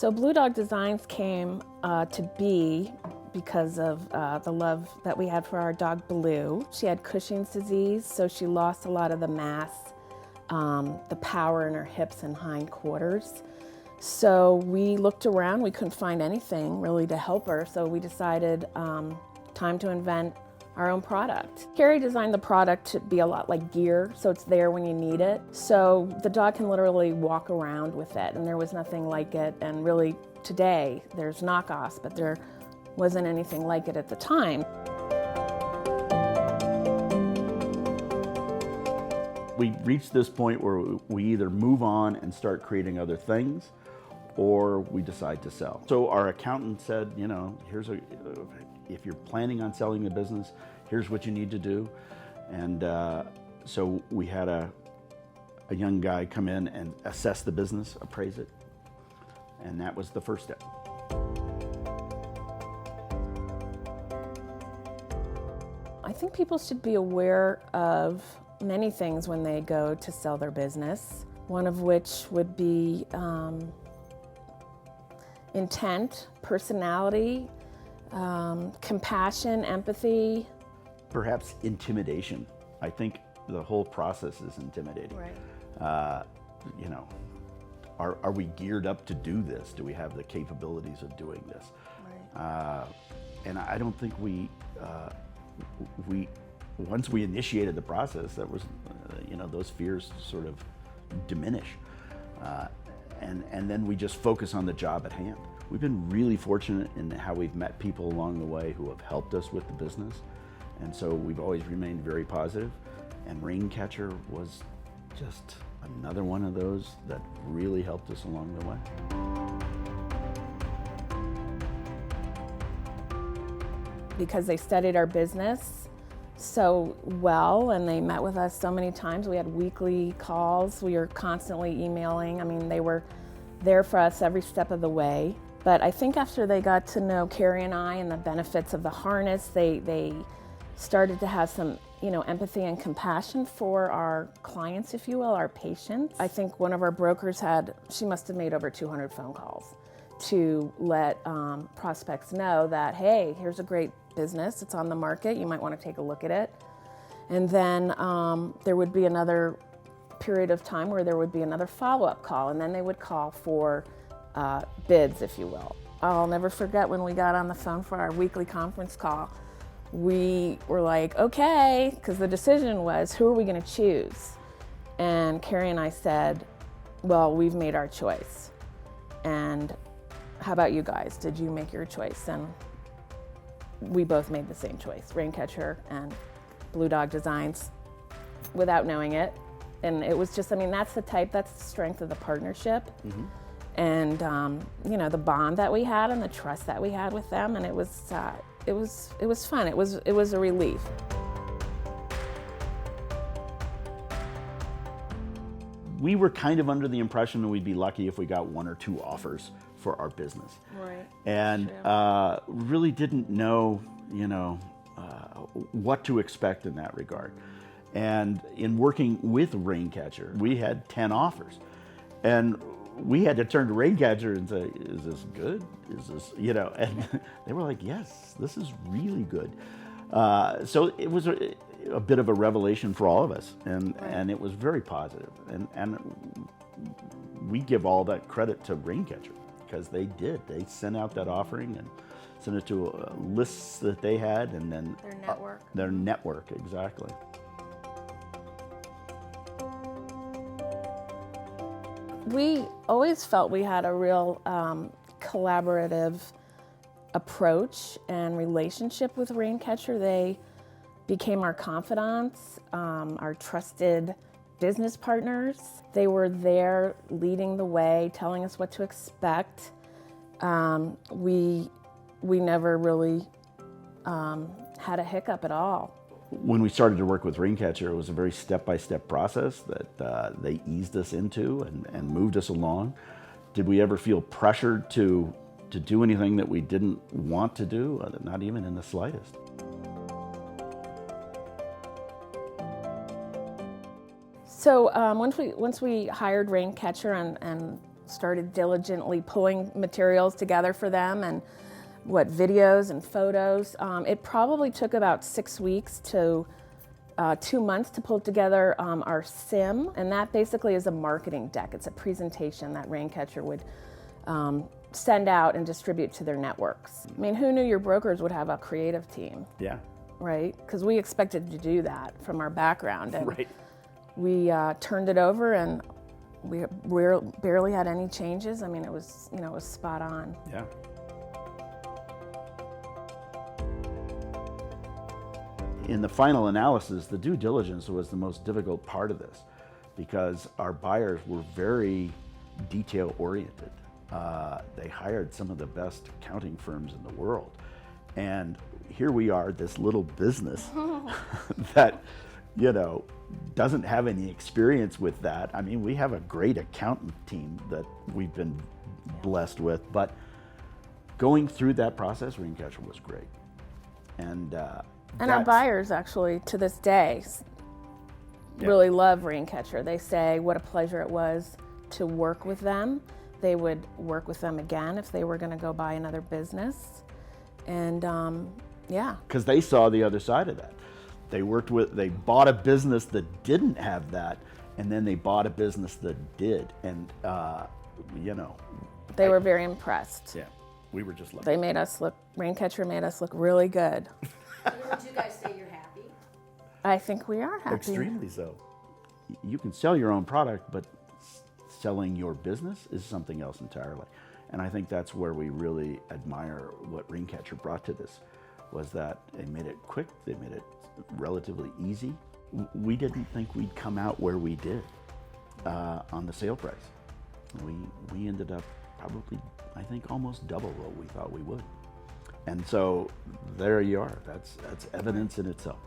So Blue Dog Designs came to be because of the love that we had for our dog Blue. She had Cushing's disease, so she lost a lot of the mass, the power in her hips and hindquarters. So we looked around, we couldn't find anything really to help her, so we decided time to invent our own product. Carrie designed the product to be a lot like gear, so it's there when you need it. So the dog can literally walk around with it, and there was nothing like it. And really today, there's knockoffs, but there wasn't anything like it at the time. We reached this point where we either move on and start creating other things, or we decide to sell. So our accountant said, you know, if you're planning on selling the business, here's what you need to do. And so we had a young guy come in and assess the business, appraise it. And that was the first step. I think people should be aware of many things when they go to sell their business, one of which would be intent, personality, compassion, empathy. Perhaps intimidation. I think the whole process is intimidating. Right. You know, are we geared up to do this? Do we have the capabilities of doing this? Right. And I don't think we once we initiated the process, that was, you know, those fears sort of diminish. And then we just focus on the job at hand. We've been really fortunate in how we've met people along the way who have helped us with the business. And so we've always remained very positive. And Raincatcher was just another one of those that really helped us along the way. Because they studied our business so well and they met with us so many times. We had weekly calls, we were constantly emailing. I mean, they were there for us every step of the way. But I think after they got to know Carrie and I and the benefits of the harness, they started to have some, you know, empathy and compassion for our clients, if you will, our patients. I think one of our brokers she must have made over 200 phone calls to let prospects know that, hey, here's a great business, it's on the market, you might want to take a look at it. And then there would be another period of time where there would be another follow-up call, and then they would call for bids, if you will. I'll never forget when we got on the phone for our weekly conference call. We were like, okay, because the decision was, who are we going to choose? And Carrie and I said, well, we've made our choice. And how about you guys? Did you make your choice? And we both made the same choice, Raincatcher and Blue Dog Designs, without knowing it. And it was just, I mean, that's the strength of the partnership. Mm-hmm. And, you know, the bond that we had and the trust that we had with them. And it was fun. It was a relief. We were kind of under the impression that we'd be lucky if we got 1 or 2 offers for our business. Right. And really didn't know, you know, what to expect in that regard. And in working with Raincatcher, we had 10 offers. And we had to turn to Raincatcher and say, is this good? Is this, you know, and they were like, yes, this is really good. So it was a bit of a revelation for all of us, and it was very positive. And we give all that credit to Raincatcher, because they did. They sent out that offering and sent it to lists that they had, and then their network, exactly. We always felt we had a real collaborative approach and relationship with Raincatcher. They became our confidants, our trusted business partners. They were there leading the way, telling us what to expect. We never really had a hiccup at all. When we started to work with Raincatcher, it was a very step-by-step process that they eased us into and moved us along. Did we ever feel pressured to do anything that we didn't want to do? Not even in the slightest. So once we hired Raincatcher and started diligently pulling materials together for them and videos and photos. It probably took about 6 weeks to 2 months to pull together our SIM, and that basically is a marketing deck. It's a presentation that Raincatcher would send out and distribute to their networks. I mean, who knew your brokers would have a creative team? Yeah. Right? Because we expected to do that from our background. And Right. we turned it over, and we barely had any changes. I mean, it was spot on. Yeah. In the final analysis, the due diligence was the most difficult part of this because our buyers were very detail oriented. They hired some of the best accounting firms in the world. And here we are, this little business that, doesn't have any experience with that. I mean, we have a great accountant team that we've been blessed with, but going through that process, Raincatcher was great. And our buyers actually, to this day, really love Raincatcher. They say what a pleasure it was to work with them. They would work with them again if they were going to go buy another business. And because they saw the other side of that. They bought a business that didn't have that, and then they bought a business that did. And, they were very impressed. Yeah, we were just lucky. Raincatcher made us look really good. Would you guys say you're happy? I think we are happy. Extremely so. You can sell your own product, but selling your business is something else entirely. And I think that's where we really admire what Raincatcher brought to this, was that they made it quick, they made it relatively easy. We didn't think we'd come out where we did on the sale price. We ended up probably, I think, almost double what we thought we would. And so there you are. That's evidence in itself.